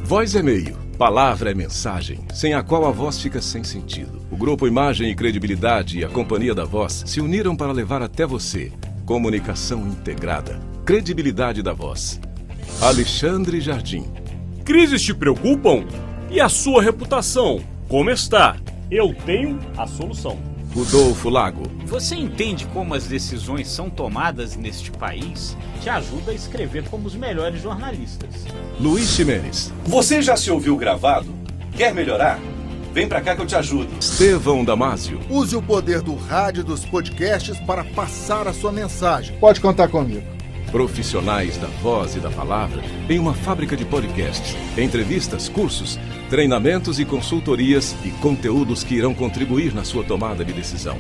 Voz é meio, palavra é mensagem, sem a qual a voz fica sem sentido. O Grupo Imagem e Credibilidade e a Companhia da Voz se uniram para levar até você comunicação integrada, credibilidade da voz. Alexandre Jardim. Crises te preocupam? E a sua reputação? Como está? Eu tenho a solução. Rodolfo Lago. Você entende como as decisões são tomadas neste país? Te ajuda a escrever como os melhores jornalistas. Luiz Ximenes. Você já se ouviu gravado? Quer melhorar? Vem pra cá que eu te ajudo. Estevão Damásio. Use o poder do rádio e dos podcasts para passar a sua mensagem. Pode contar comigo. Profissionais da voz e da palavra em uma fábrica de podcasts, entrevistas, cursos, treinamentos e consultorias e conteúdos que irão contribuir na sua tomada de decisão.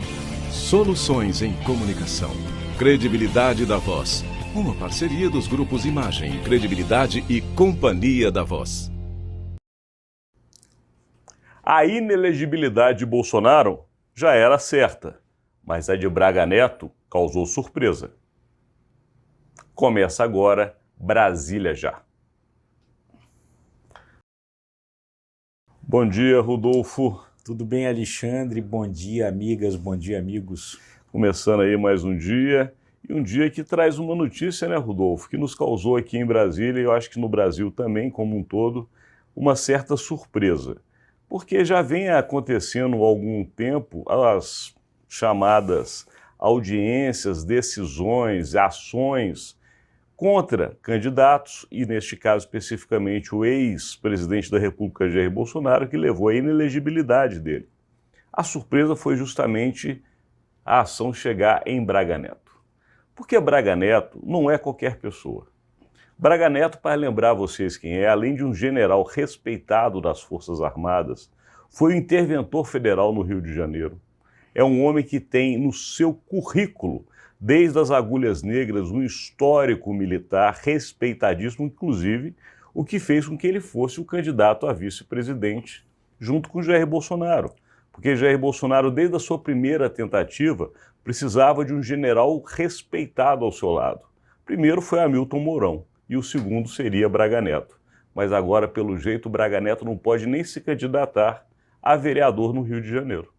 Soluções em comunicação. Credibilidade da Voz. Uma parceria dos grupos Imagem, Credibilidade e Companhia da Voz. A inelegibilidade de Bolsonaro já era certa, mas a de Braga Neto causou surpresa. Começa agora Brasília Já. Bom dia, Rodolfo. Tudo bem, Alexandre? Bom dia, amigas, bom dia, amigos. Começando aí mais um dia, e um dia que traz uma notícia, né, Rodolfo, que nos causou aqui em Brasília, e eu acho que no Brasil também, como um todo, uma certa surpresa. Porque já vem acontecendo há algum tempo as chamadas audiências, decisões, ações contra candidatos, e neste caso especificamente o ex-presidente da República, Jair Bolsonaro, que levou à inelegibilidade dele. A surpresa foi justamente a ação chegar em Braga Neto. Porque Braga Neto não é qualquer pessoa. Braga Neto, para lembrar vocês quem é, além de um general respeitado das Forças Armadas, foi o interventor federal no Rio de Janeiro. É um homem que tem no seu currículo, desde as agulhas negras, um histórico militar respeitadíssimo, inclusive o que fez com que ele fosse o candidato a vice-presidente junto com Jair Bolsonaro. Porque Jair Bolsonaro, desde a sua primeira tentativa, precisava de um general respeitado ao seu lado. Primeiro foi Hamilton Mourão e o segundo seria Braga Neto. Mas agora, pelo jeito, Braga Neto não pode nem se candidatar a vereador no Rio de Janeiro.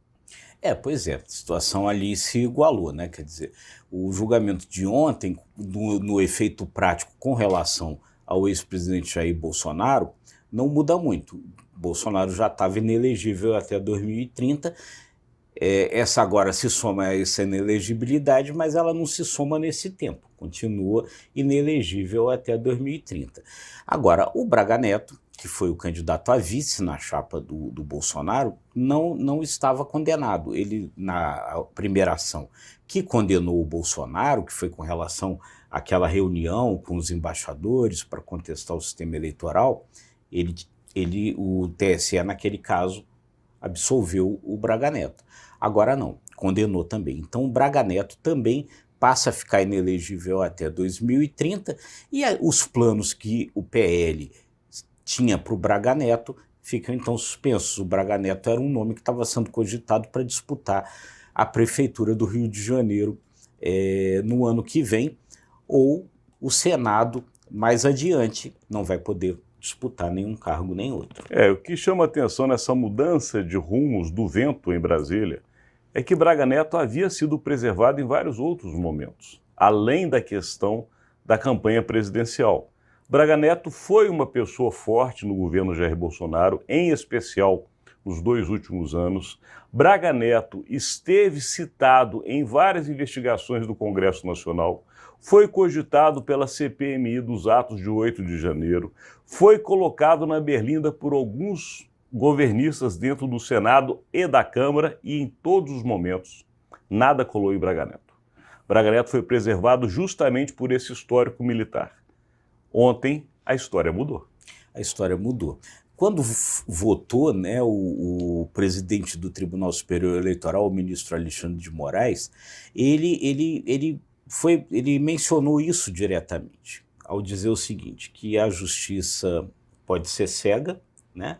Pois é, a situação ali se igualou, né? Quer dizer, o julgamento de ontem, no efeito prático com relação ao ex-presidente Jair Bolsonaro, não muda muito. Bolsonaro já estava inelegível até 2030, essa agora se soma a essa inelegibilidade, mas ela não se soma nesse tempo, continua inelegível até 2030. Agora, o Braga Neto, que foi o candidato a vice na chapa do Bolsonaro, não estava condenado. Ele, na primeira ação que condenou o Bolsonaro, que foi com relação àquela reunião com os embaixadores para contestar o sistema eleitoral, o TSE, naquele caso, absolveu o Braga Neto. Agora não, condenou também. Então o Braga Neto também passa a ficar inelegível até 2030 e os planos que o PL tinha para o Braga Neto ficam então suspensos. O Braga Neto era um nome que estava sendo cogitado para disputar a prefeitura do Rio de Janeiro no ano que vem, ou o Senado mais adiante não vai poder disputar nenhum cargo nem outro. O que chama atenção nessa mudança de rumos do vento em Brasília é que Braga Neto havia sido preservado em vários outros momentos, além da questão da campanha presidencial. Braga Neto foi uma pessoa forte no governo Jair Bolsonaro, em especial nos 2 últimos anos. Braga Neto esteve citado em várias investigações do Congresso Nacional, foi cogitado pela CPMI dos atos de 8 de janeiro, foi colocado na berlinda por alguns governistas dentro do Senado e da Câmara, e em todos os momentos nada colou em Braga Neto. Braga Neto foi preservado justamente por esse histórico militar. Ontem, a história mudou. A história mudou. Quando votou, né, o presidente do Tribunal Superior Eleitoral, o ministro Alexandre de Moraes, ele mencionou isso diretamente, ao dizer o seguinte, que a justiça pode ser cega, né?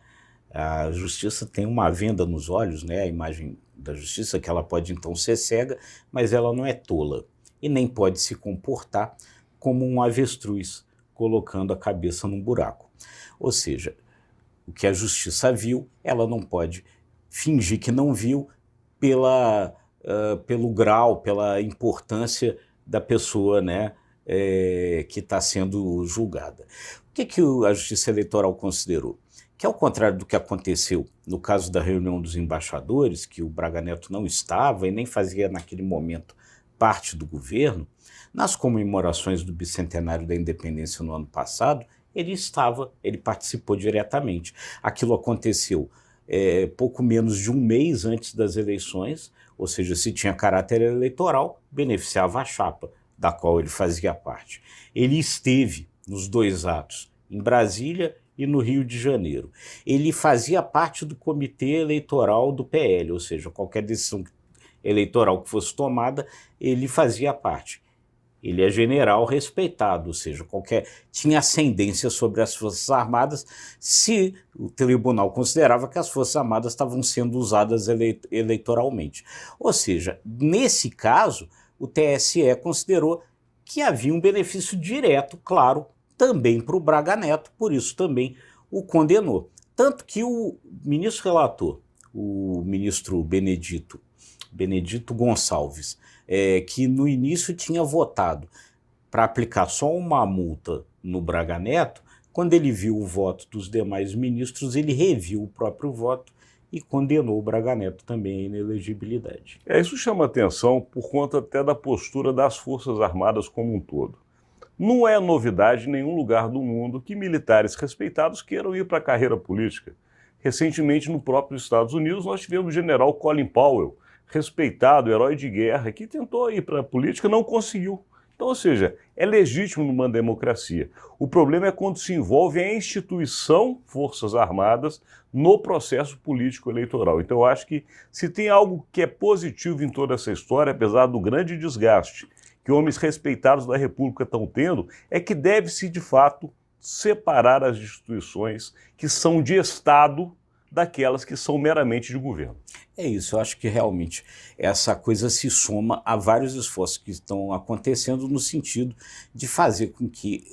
A justiça tem uma venda nos olhos, né? A imagem da justiça, que ela pode então ser cega, mas ela não é tola, e nem pode se comportar como um avestruz, colocando a cabeça num buraco. Ou seja, O que a justiça viu, ela não pode fingir que não viu pelo grau, pela importância da pessoa, né, que está sendo julgada. O que a Justiça Eleitoral considerou? Que, ao contrário do que aconteceu no caso da reunião dos embaixadores, que o Braga Neto não estava e nem fazia naquele momento parte do governo, nas comemorações do bicentenário da independência no ano passado, ele participou diretamente. Aquilo aconteceu pouco menos de um mês antes das eleições, ou seja, se tinha caráter eleitoral, beneficiava a chapa da qual ele fazia parte. Ele esteve nos dois atos, em Brasília e no Rio de Janeiro. Ele fazia parte do comitê eleitoral do PL, ou seja, qualquer decisão eleitoral que fosse tomada, ele fazia parte. Ele é general respeitado, ou seja, tinha ascendência sobre as Forças Armadas se o tribunal considerava que as Forças Armadas estavam sendo usadas eleitoralmente. Ou seja, nesse caso, o TSE considerou que havia um benefício direto, claro, também para o Braga Neto, por isso também o condenou. Tanto que o ministro relator, o ministro Benedito Gonçalves, que no início tinha votado para aplicar só uma multa no Braga Neto, quando ele viu o voto dos demais ministros, ele reviu o próprio voto e condenou o Braga Neto também à inelegibilidade. Isso chama atenção por conta até da postura das Forças Armadas como um todo. Não é novidade em nenhum lugar do mundo que militares respeitados queiram ir para a carreira política. Recentemente, no próprio Estados Unidos, nós tivemos o general Colin Powell, respeitado, herói de guerra, que tentou ir para a política e não conseguiu. Então, ou seja, é legítimo numa democracia. O problema é quando se envolve a instituição Forças Armadas no processo político eleitoral. Então, eu acho que se tem algo que é positivo em toda essa história, apesar do grande desgaste que homens respeitados da República estão tendo, é que deve-se, de fato, separar as instituições que são de Estado daquelas que são meramente de governo. É isso, eu acho que realmente essa coisa se soma a vários esforços que estão acontecendo no sentido de fazer com que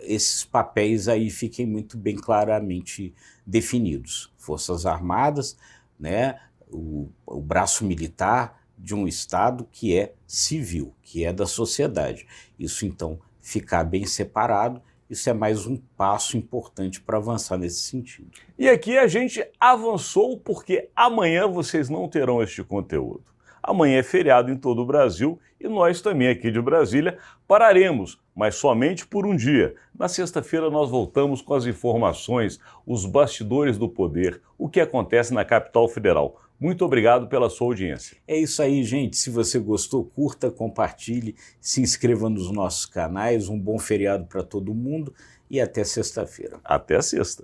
esses papéis aí fiquem muito bem claramente definidos. Forças Armadas, né, o braço militar de um Estado que é civil, que é da sociedade. Isso, então, ficar bem separado, isso é mais um passo importante para avançar nesse sentido. E aqui a gente avançou porque amanhã vocês não terão este conteúdo. Amanhã é feriado em todo o Brasil e nós também aqui de Brasília pararemos, mas somente por um dia. Na sexta-feira nós voltamos com as informações, os bastidores do poder, o que acontece na capital federal. Muito obrigado pela sua audiência. É isso aí, gente. Se você gostou, curta, compartilhe, se inscreva nos nossos canais. Um bom feriado para todo mundo e até sexta-feira. Até sexta.